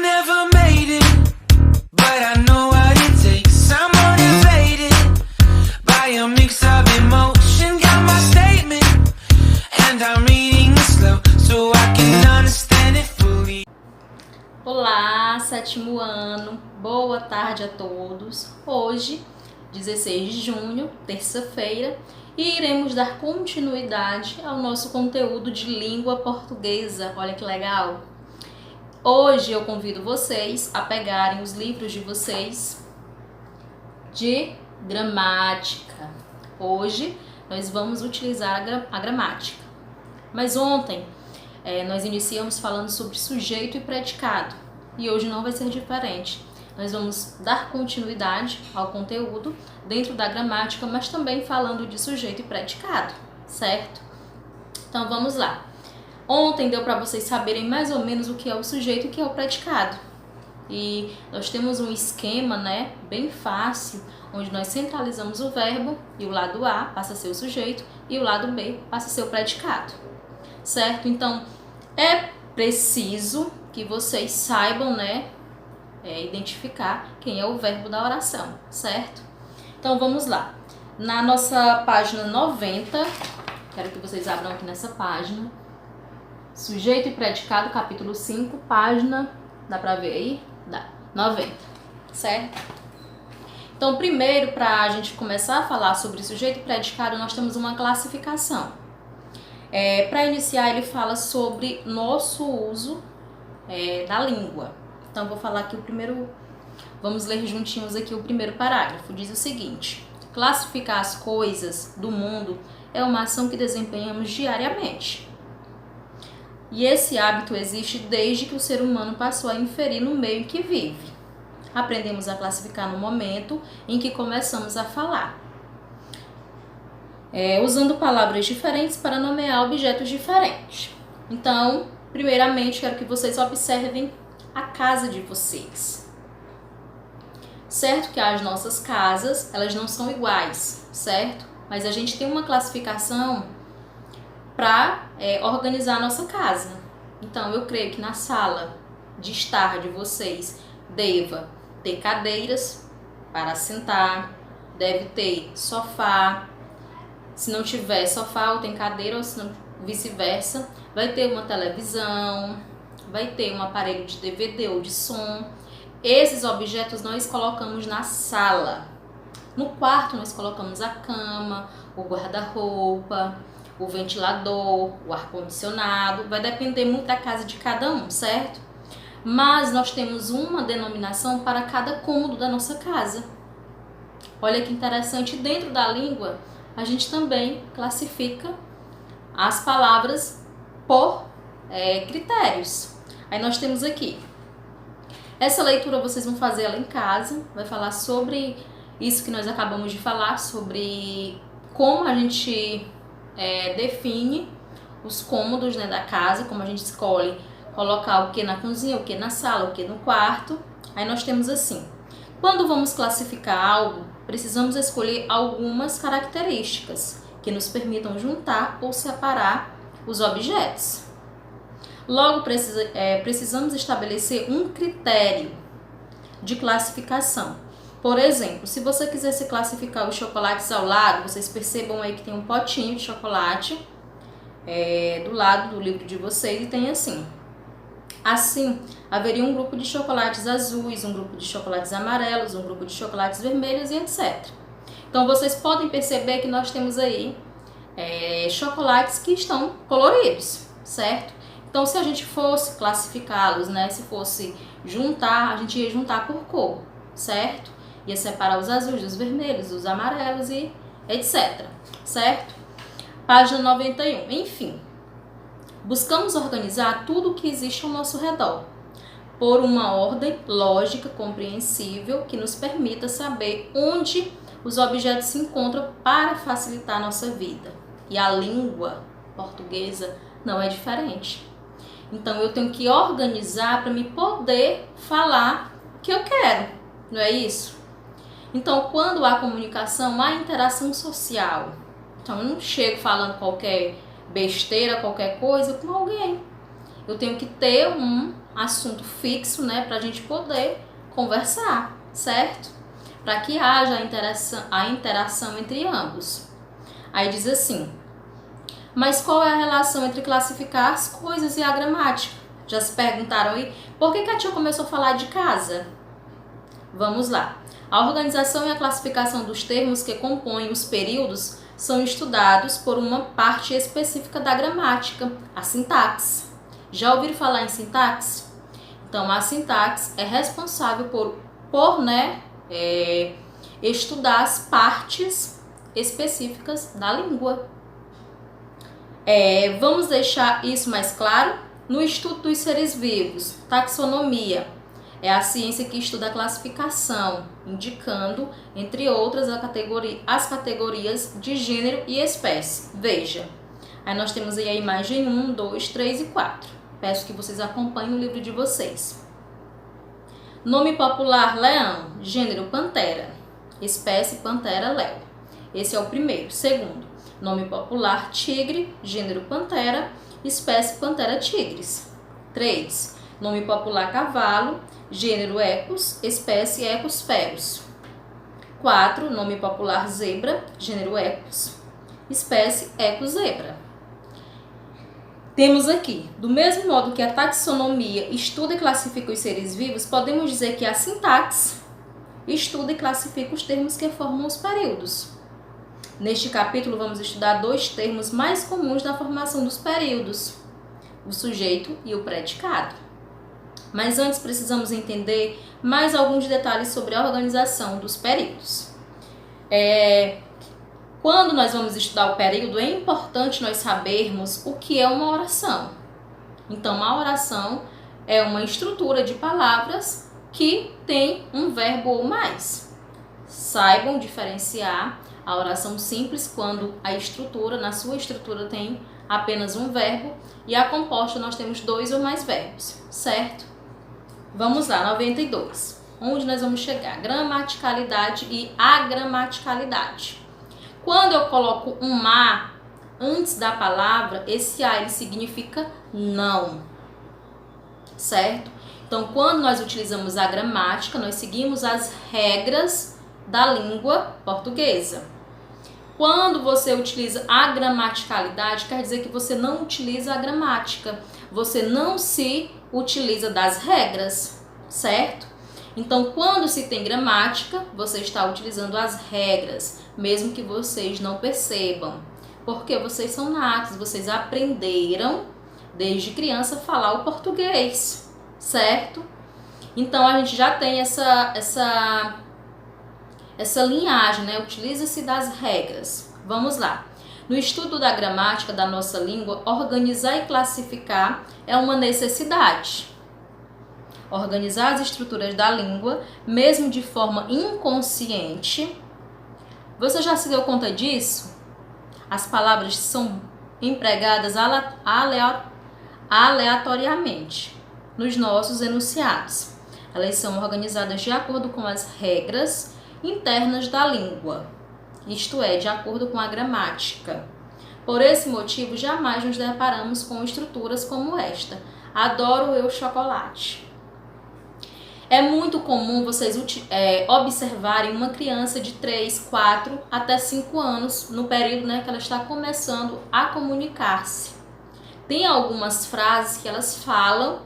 never made it, but I know what it takes. I'm motivated by a mix of emotion. Got my statement, and I'm reading it slow so I can understand it fully. Olá, sétimo ano, boa tarde a todos. Hoje, 16 de junho, terça-feira, e iremos dar continuidade ao nosso conteúdo de língua portuguesa. Olha que legal! Hoje eu convido vocês a pegarem os livros de vocês de gramática. Hoje nós vamos utilizar a gramática. Mas ontem nós iniciamos falando sobre sujeito e predicado. E hoje não vai ser diferente. Nós vamos dar continuidade ao conteúdo dentro da gramática, mas também falando de sujeito e predicado, certo? Então vamos lá. Ontem deu para vocês saberem mais ou menos o que é o sujeito e o que é o predicado. E nós temos um esquema, bem fácil, onde nós centralizamos o verbo e o lado A passa a ser o sujeito e o lado B passa a ser o predicado, certo? Então é preciso que vocês saibam, identificar quem é o verbo da oração, certo? Então vamos lá. Na nossa página 90, quero que vocês abram aqui nessa página. Sujeito e predicado, capítulo 5, página, dá pra ver aí? Dá, 90, certo? Então, primeiro, para a gente começar a falar sobre sujeito e predicado, nós temos uma classificação. Para iniciar, ele fala sobre nosso uso da língua. Então, vou falar aqui vamos ler juntinhos aqui o primeiro parágrafo. Diz o seguinte: classificar as coisas do mundo é uma ação que desempenhamos diariamente. E esse hábito existe desde que o ser humano passou a inferir no meio em que vive. Aprendemos a classificar no momento em que começamos a falar, usando palavras diferentes para nomear objetos diferentes. Então, primeiramente, quero que vocês observem a casa de vocês. Certo que as nossas casas, elas não são iguais, certo? Mas a gente tem uma classificação para organizar a nossa casa. Então, eu creio que na sala de estar de vocês deva ter cadeiras para sentar, deve ter sofá. Se não tiver sofá, ou tem cadeira, ou se não, vice-versa. Vai ter uma televisão, vai ter um aparelho de DVD ou de som. Esses objetos nós colocamos na sala. No quarto nós colocamos a cama, o guarda-roupa, o ventilador, o ar-condicionado. Vai depender muito da casa de cada um, certo? Mas nós temos uma denominação para cada cômodo da nossa casa. Olha que interessante, dentro da língua a gente também classifica as palavras por critérios. Aí nós temos aqui. Essa leitura vocês vão fazer ela em casa, vai falar sobre isso que nós acabamos de falar, sobre como a gente define os cômodos da casa, como a gente escolhe colocar o que na cozinha, o que na sala, o que no quarto. Aí nós temos assim: quando vamos classificar algo, precisamos escolher algumas características que nos permitam juntar ou separar os objetos. Logo, precisamos estabelecer um critério de classificação. Por exemplo, se você quisesse classificar os chocolates ao lado, vocês percebam aí que tem um potinho de chocolate do lado do livro de vocês e tem assim. Assim, haveria um grupo de chocolates azuis, um grupo de chocolates amarelos, um grupo de chocolates vermelhos e etc. Então, vocês podem perceber que nós temos aí chocolates que estão coloridos, certo? Então, se a gente fosse classificá-los, se fosse juntar, a gente ia juntar por cor, certo? Ia separar os azuis dos vermelhos, os amarelos e etc, certo? Página 91. Enfim, buscamos organizar tudo o que existe ao nosso redor, por uma ordem lógica, compreensível, que nos permita saber onde os objetos se encontram para facilitar a nossa vida. E a língua portuguesa não é diferente. Então, eu tenho que organizar para me poder falar o que eu quero, não é isso? Então, quando há comunicação, há interação social. Então, eu não chego falando qualquer besteira, qualquer coisa com alguém. Eu tenho que ter assunto fixo, né, para a gente poder conversar, certo? Para que haja a interação entre ambos. Aí diz assim: mas qual é a relação entre classificar as coisas e a gramática? Já se perguntaram aí? Por que a tia começou a falar de casa? Vamos lá. A organização e a classificação dos termos que compõem os períodos são estudados por uma parte específica da gramática, a sintaxe. Já ouviram falar em sintaxe? Então, a sintaxe é responsável por estudar as partes específicas da língua. Vamos deixar isso mais claro? No estudo dos seres vivos, taxonomia é a ciência que estuda a classificação, indicando, entre outras, as categorias de gênero e espécie. Veja, aí nós temos aí a imagem 1, 2, 3 e 4. Peço que vocês acompanhem no livro de vocês. Nome popular, leão. Gênero, pantera. Espécie, pantera, léo. Esse é o primeiro. Segundo, nome popular, tigre. Gênero, pantera. Espécie, pantera, tigres. 3. Nome popular, cavalo. Gênero, equus. Espécie, equus ferus. 4. Nome popular, zebra. Gênero, equus. Espécie, equus zebra. Temos aqui, do mesmo modo que a taxonomia estuda e classifica os seres vivos, podemos dizer que a sintaxe estuda e classifica os termos que formam os períodos. Neste capítulo, vamos estudar 2 termos mais comuns da formação dos períodos: o sujeito e o predicado. Mas antes precisamos entender mais alguns detalhes sobre a organização dos períodos. Quando nós vamos estudar o período, é importante nós sabermos o que é uma oração. Então, uma oração é uma estrutura de palavras que tem um verbo ou mais. Saibam diferenciar a oração simples quando na sua estrutura tem apenas um verbo, e a composta nós temos 2 ou mais verbos, certo? Vamos lá, 92. Onde nós vamos chegar? Gramaticalidade e agramaticalidade. Quando eu coloco um a antes da palavra, esse a ele significa não, certo? Então, quando nós utilizamos a gramática, nós seguimos as regras da língua portuguesa. Quando você utiliza a gramaticalidade, quer dizer que você não utiliza a gramática, você não se utiliza das regras, certo? Então, quando se tem gramática, você está utilizando as regras, mesmo que vocês não percebam, porque vocês são natos, vocês aprenderam desde criança a falar o português, certo? Então, a gente já tem essa linhagem, né? Utiliza-se das regras. Vamos lá. No estudo da gramática da nossa língua, organizar e classificar é uma necessidade. Organizar as estruturas da língua, mesmo de forma inconsciente. Você já se deu conta disso? As palavras são empregadas aleatoriamente nos nossos enunciados. Elas são organizadas de acordo com as regras internas da língua, isto é, de acordo com a gramática. Por esse motivo, jamais nos deparamos com estruturas como esta. Adoro eu chocolate. É muito comum vocês observarem uma criança de 3, 4 até 5 anos, no período, né, que ela está começando a comunicar-se. Tem algumas frases que elas falam,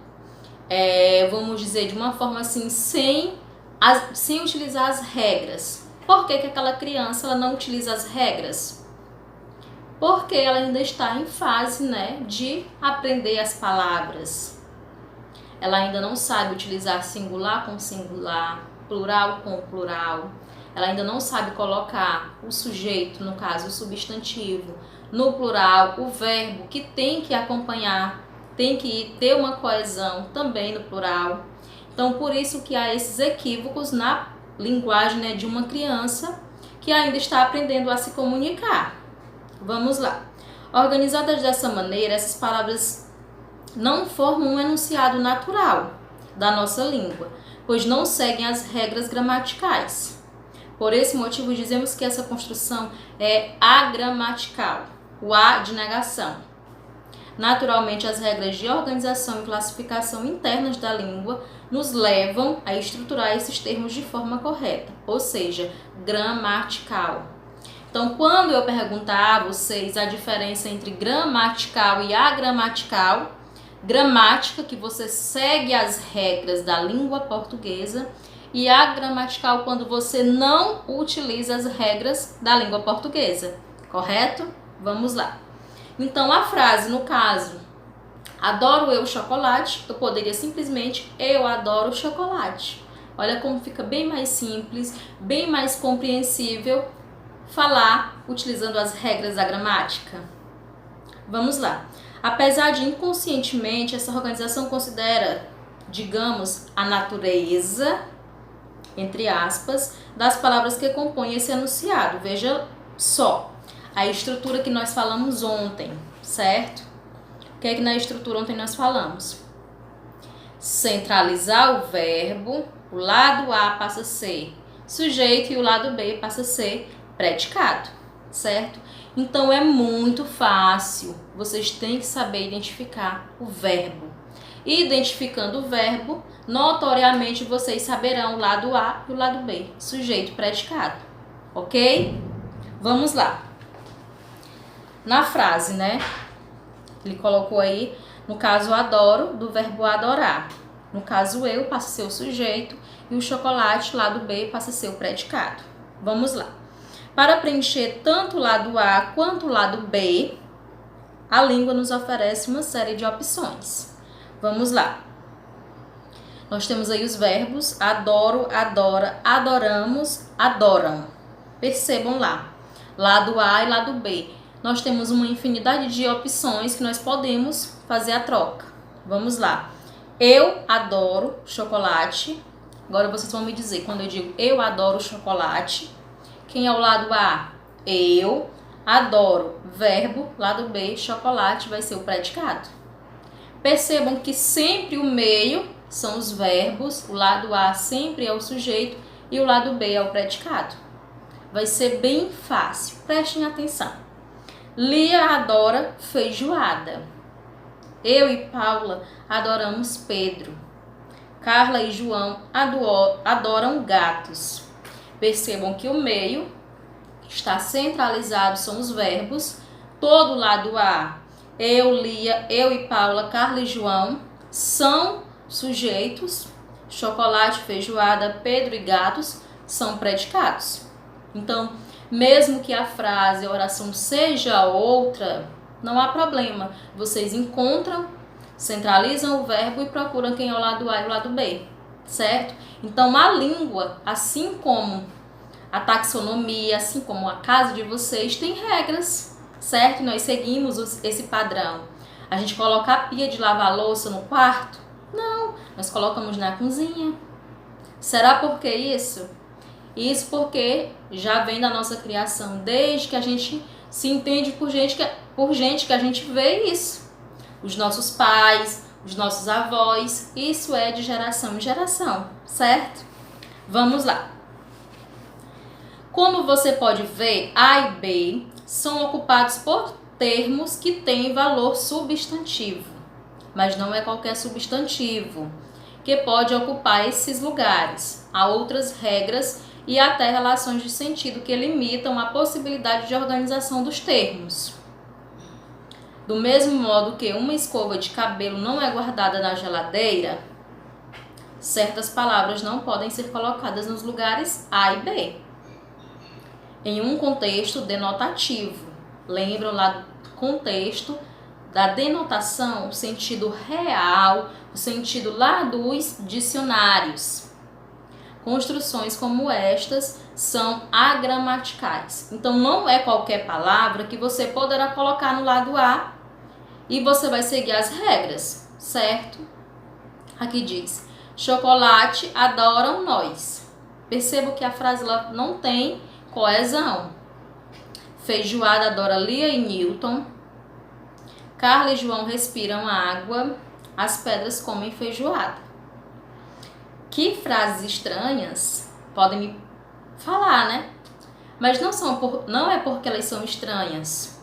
vamos dizer, de uma forma assim, sem utilizar as regras. Por que aquela criança ela não utiliza as regras? Porque ela ainda está em fase, né, de aprender as palavras. Ela ainda não sabe utilizar singular com singular, plural com plural. Ela ainda não sabe colocar o sujeito, no caso o substantivo, no plural, o verbo que tem que acompanhar, tem que ter uma coesão também no plural. Então, por isso que há esses equívocos na linguagem, né, de uma criança que ainda está aprendendo a se comunicar. Vamos lá. Organizadas dessa maneira, essas palavras não formam um enunciado natural da nossa língua, pois não seguem as regras gramaticais. Por esse motivo, dizemos que essa construção é agramatical, o a de negação. Naturalmente, as regras de organização e classificação internas da língua nos levam a estruturar esses termos de forma correta, ou seja, gramatical. Então, quando eu perguntar a vocês a diferença entre gramatical e agramatical, gramática, que você segue as regras da língua portuguesa, e agramatical, quando você não utiliza as regras da língua portuguesa, correto? Vamos lá. Então, a frase, no caso, adoro eu chocolate, eu poderia simplesmente eu adoro chocolate. Olha como fica bem mais simples, bem mais compreensível falar utilizando as regras da gramática. Vamos lá. Apesar de inconscientemente, essa organização considera, digamos, a natureza, entre aspas, das palavras que compõem esse enunciado. Veja só, a estrutura que nós falamos ontem, certo? O que é que na estrutura ontem nós falamos? Centralizar o verbo, o lado A passa a ser sujeito e o lado B passa a ser predicado, certo? Então é muito fácil, vocês têm que saber identificar o verbo. Identificando o verbo, notoriamente vocês saberão o lado A e o lado B, sujeito predicado, ok? Vamos lá. Na frase, né? Ele colocou aí, no caso, adoro, do verbo adorar. No caso, eu passa a ser o sujeito e o chocolate, lado B, passa a ser o predicado. Vamos lá. Para preencher tanto o lado A quanto o lado B, a língua nos oferece uma série de opções. Vamos lá. Nós temos aí os verbos adoro, adora, adoramos, adoram. Percebam lá. Lado A e lado B. Nós temos uma infinidade de opções que nós podemos fazer a troca. Vamos lá. Eu adoro chocolate. Agora vocês vão me dizer, quando eu digo eu adoro chocolate, quem é o lado A? Eu adoro, verbo, lado B, chocolate vai ser o predicado. Percebam que sempre o meio são os verbos, o lado A sempre é o sujeito e o lado B é o predicado. Vai ser bem fácil, prestem atenção. Lia adora feijoada. Eu e Paula adoramos Pedro. Carla e João adoram gatos. Percebam que o meio está centralizado, são os verbos. Todo lado A, eu, Lia, eu e Paula, Carla e João, são sujeitos. Chocolate, feijoada, Pedro e gatos são predicados. Então, mesmo que a frase, a oração seja outra, não há problema. Vocês encontram, centralizam o verbo e procuram quem é o lado A e o lado B, certo? Então, a língua, assim como a taxonomia, assim como a casa de vocês, tem regras, certo? Nós seguimos esse padrão. A gente coloca a pia de lavar louça no quarto? Não, nós colocamos na cozinha. Será por que isso? Isso porque já vem da nossa criação, desde que a gente se entende por gente que a gente vê isso. Os nossos pais, os nossos avós, isso é de geração em geração, certo? Vamos lá. Como você pode ver, A e B são ocupados por termos que têm valor substantivo, mas não é qualquer substantivo que pode ocupar esses lugares. Há outras regras e até relações de sentido que limitam a possibilidade de organização dos termos. Do mesmo modo que uma escova de cabelo não é guardada na geladeira, certas palavras não podem ser colocadas nos lugares A e B. Em um contexto denotativo. Lembram lá do contexto da denotação, o sentido real, o sentido lá dos dicionários. Construções como estas são agramaticais. Então, não é qualquer palavra que você poderá colocar no lado A e você vai seguir as regras, certo? Aqui diz, chocolate adoram nós. Perceba que a frase lá não tem coesão. Feijoada adora Lia e Newton. Carla e João respiram água. As pedras comem feijoada. Que frases estranhas podem me falar, né? Mas não é porque elas são estranhas.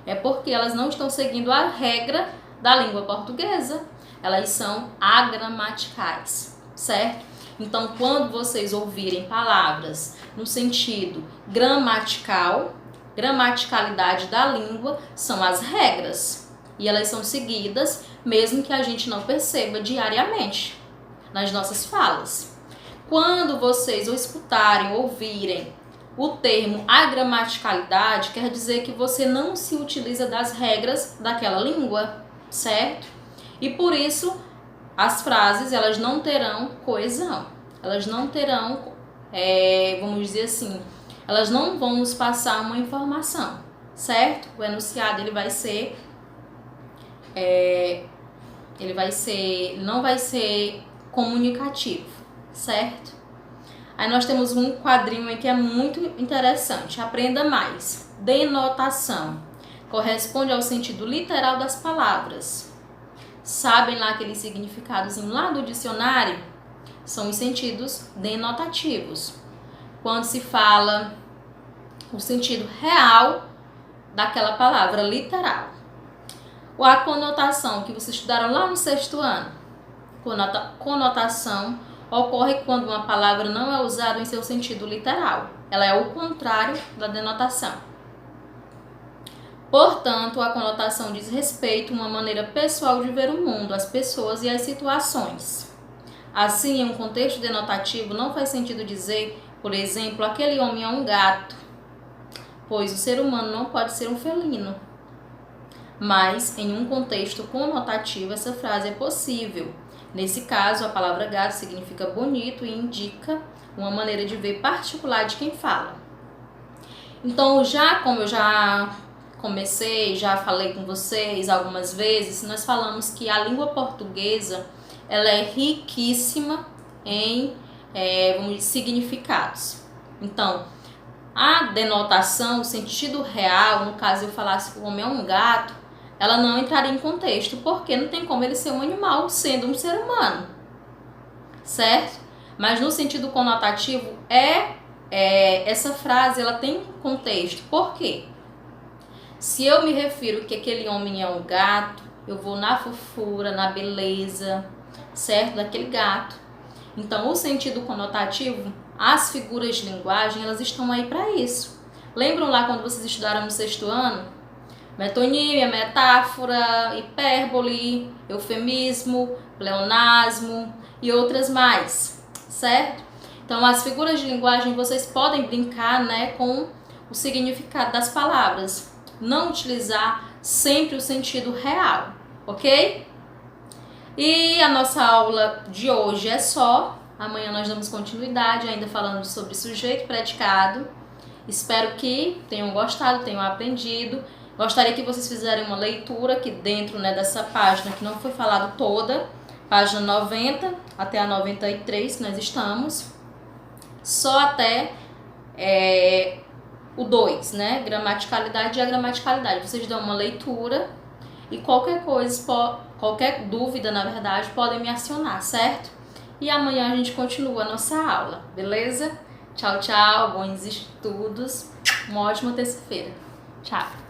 É porque elas não estão seguindo a regra da língua portuguesa. Elas são agramaticais, certo? Então, quando vocês ouvirem palavras no sentido gramatical, gramaticalidade da língua, são as regras. E elas são seguidas, mesmo que a gente não perceba diariamente nas nossas falas. Quando vocês escutarem, ouvirem o termo agramaticalidade, quer dizer que você não se utiliza das regras daquela língua, certo? E por isso as frases elas não terão coesão, elas não terão, vamos dizer assim, elas não vão nos passar uma informação, certo? O enunciado ele não vai ser comunicativo, certo? Aí nós temos um quadrinho aí que é muito interessante. Aprenda mais. Denotação. Corresponde ao sentido literal das palavras. Sabem lá aqueles significados lá do dicionário? São os sentidos denotativos. Quando se fala o sentido real daquela palavra, literal. A conotação que vocês estudaram lá no 6º ano. Conotação ocorre quando uma palavra não é usada em seu sentido literal. Ela é o contrário da denotação. Portanto, a conotação diz respeito a uma maneira pessoal de ver o mundo, as pessoas e as situações. Assim, em um contexto denotativo, não faz sentido dizer, por exemplo, aquele homem é um gato, pois o ser humano não pode ser um felino. Mas, em um contexto conotativo, essa frase é possível. Nesse caso, a palavra gato significa bonito e indica uma maneira de ver particular de quem fala. Então, como eu já falei com vocês algumas vezes, nós falamos que a língua portuguesa ela é riquíssima em significados. Então, a denotação, o sentido real, no caso eu falasse que o homem é um gato, ela não entraria em contexto, porque não tem como ele ser um animal sendo um ser humano, certo? Mas no sentido conotativo, essa frase ela tem contexto. Por quê? Se eu me refiro que aquele homem é um gato, eu vou na fofura, na beleza, certo? Daquele gato. Então, o sentido conotativo, as figuras de linguagem, elas estão aí para isso. Lembram lá quando vocês estudaram no 6º ano? Metonímia, metáfora, hipérbole, eufemismo, pleonasmo e outras mais, certo? Então, as figuras de linguagem, vocês podem brincar, né, com o significado das palavras. Não utilizar sempre o sentido real, ok? E a nossa aula de hoje é só. Amanhã nós damos continuidade, ainda falando sobre sujeito e predicado. Espero que tenham gostado, tenham aprendido. Gostaria que vocês fizessem uma leitura aqui dentro, né, dessa página que não foi falado toda, página 90 até a 93 que nós estamos, só até o 2, né, gramaticalidade e agramaticalidade. Vocês dão uma leitura e qualquer coisa, qualquer dúvida, na verdade, podem me acionar, certo? E amanhã a gente continua a nossa aula, beleza? Tchau, tchau, bons estudos, uma ótima terça-feira. Tchau!